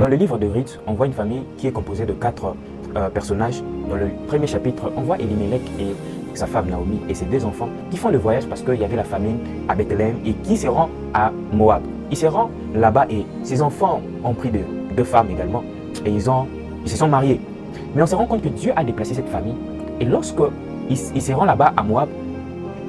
Dans le livre de Ruth, on voit une famille qui est composée de 4 personnages. Dans le premier chapitre, on voit Elimelech et sa femme Naomi et ses 2 enfants qui font le voyage parce qu'il y avait la famine à Bethléem et qui se rend à Moab. Ils se rendent là-bas et ses enfants ont pris 2 femmes également et ils se sont mariés. Mais on se rend compte que Dieu a déplacé cette famille et lorsqu'il se rend là-bas à Moab,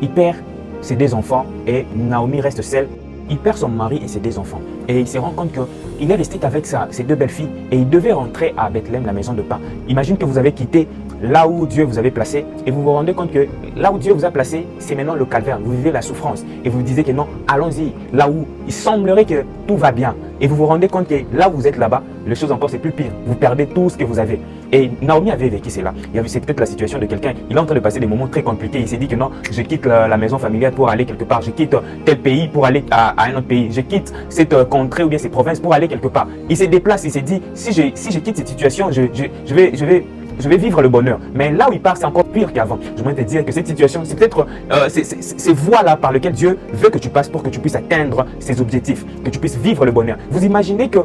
il perd ses 2 enfants et Naomi reste seule. Il perd son mari et ses 2 enfants. Et il se rend compte qu'il est resté avec ses 2 belles-filles et il devait rentrer à Bethléem, la maison de pain. Imagine que vous avez quitté là où Dieu vous avait placé et vous vous rendez compte que là où Dieu vous a placé, c'est maintenant le calvaire. Vous vivez la souffrance et vous vous disiez que non, allons-y, là où il semblerait que tout va bien. Et vous vous rendez compte que là où vous êtes là-bas, les choses encore c'est plus pire. Vous perdez tout ce que vous avez. Et Naomi avait vécu cela. C'est peut-être la situation de quelqu'un. Il est en train de passer des moments très compliqués. Il s'est dit que non, je quitte la maison familiale pour aller quelque part. Je quitte tel pays pour aller à un autre pays. Je quitte cette contrée ou bien cette province pour aller quelque part. Il se déplace. Il s'est dit, si je quitte cette situation, je vais vivre le bonheur. Mais là où il part, c'est encore pire qu'avant. Je voudrais te dire que cette situation, c'est peut-être ces voies-là par lesquelles Dieu veut que tu passes pour que tu puisses atteindre ses objectifs, que tu puisses vivre le bonheur. Vous imaginez que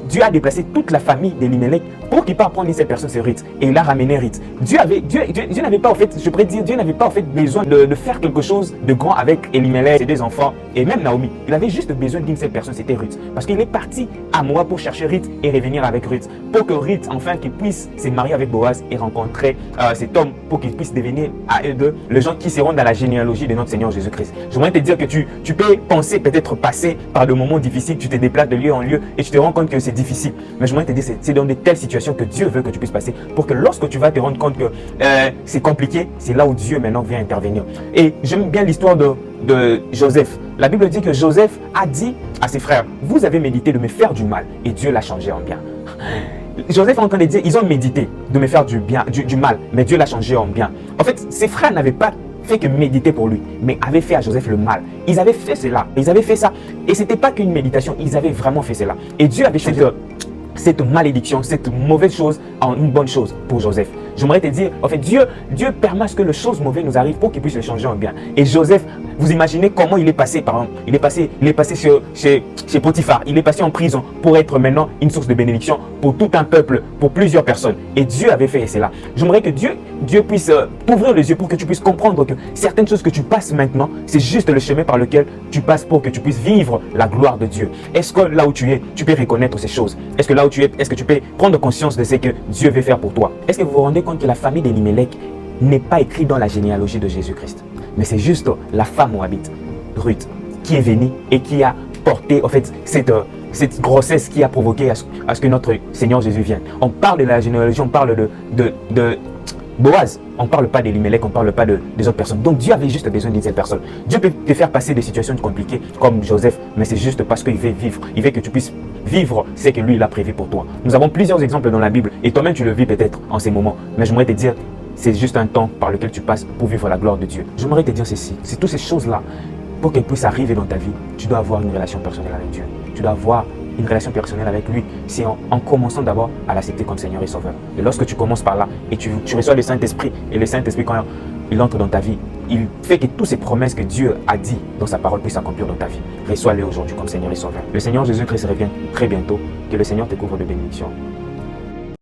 Dieu a déplacé toute la famille d'Elimelech pour qu'il parte prendre une seule personne, c'est Ruth. Et il a ramené Ruth. Dieu n'avait pas, en fait, je pourrais dire, Dieu n'avait pas en fait besoin de faire quelque chose de grand avec Elimelech, ses 2 enfants et même Naomi. Il avait juste besoin d'une seule personne, c'était Ruth. Parce qu'il est parti à Moab pour chercher Ruth et revenir avec Ruth. Pour que Ruth, enfin, qu'il puisse se marier avec Boaz et rencontrer cet homme pour qu'il puisse devenir à eux 2 les gens qui seront dans la généalogie de notre Seigneur Jésus-Christ. Je voudrais te dire que tu peux penser peut-être passer par des moments difficiles, tu te déplaces de lieu en lieu et tu te rends compte que c'est difficile. Mais je voudrais te dire c'est dans de telles situations que Dieu veut que tu puisses passer pour que lorsque tu vas te rendre compte que c'est compliqué, c'est là où Dieu maintenant vient intervenir. Et j'aime bien l'histoire de Joseph. La Bible dit que Joseph a dit à ses frères, vous avez médité de me faire du mal et Dieu l'a changé en bien. Joseph est en train de dire, ils ont médité de me faire du mal, mais Dieu l'a changé en bien. En fait, ses frères n'avaient pas fait que méditer pour lui, mais avaient fait à Joseph le mal. Ils avaient fait cela, ils avaient fait ça. Et ce n'était pas qu'une méditation, ils avaient vraiment fait cela. Et Dieu avait changé cette malédiction, cette mauvaise chose en une bonne chose pour Joseph. J'aimerais te dire, en fait, Dieu permet à ce que les choses mauvaises nous arrivent pour qu'il puisse les changer en bien. Et Joseph, vous imaginez comment il est passé, par exemple, il est passé chez Potiphar, il est passé en prison pour être maintenant une source de bénédiction pour tout un peuple, pour plusieurs personnes. Et Dieu avait fait cela. J'aimerais que Dieu puisse t'ouvrir les yeux pour que tu puisses comprendre que certaines choses que tu passes maintenant, c'est juste le chemin par lequel tu passes pour que tu puisses vivre la gloire de Dieu. Est-ce que là où tu es, tu peux reconnaître ces choses? Est-ce que là où tu es, est-ce que tu peux prendre conscience de ce que Dieu veut faire pour toi? Est-ce que vous vous rendez compte que la famille d'Elimelech n'est pas écrite dans la généalogie de Jésus-Christ, mais c'est juste la femme moabite, Ruth, qui est venue et qui a porté en fait cette grossesse qui a provoqué à ce que notre Seigneur Jésus vienne. On parle de la généalogie, on parle de Boaz, on ne parle pas d'Elimelech, on ne parle pas des autres personnes. Donc Dieu avait juste besoin d'une seule personne. Dieu peut te faire passer des situations compliquées comme Joseph, mais c'est juste parce qu'il veut vivre. Il veut que tu puisses vivre ce que lui il a prévu pour toi. Nous avons plusieurs exemples dans la Bible et toi-même tu le vis peut-être en ces moments. Mais j'aimerais te dire, c'est juste un temps par lequel tu passes pour vivre la gloire de Dieu. J'aimerais te dire ceci, c'est toutes ces choses-là, pour qu'elles puissent arriver dans ta vie, tu dois avoir une relation personnelle avec Dieu. Tu dois avoir une relation personnelle avec lui, c'est en commençant d'abord à l'accepter comme Seigneur et Sauveur. Et lorsque tu commences par là et tu reçois le Saint-Esprit, et le Saint-Esprit quand il entre dans ta vie, il fait que toutes ces promesses que Dieu a dit dans sa parole puissent s'accomplir dans ta vie. Reçois-le aujourd'hui comme Seigneur et Sauveur. Le Seigneur Jésus-Christ revient très bientôt. Que le Seigneur te couvre de bénédictions.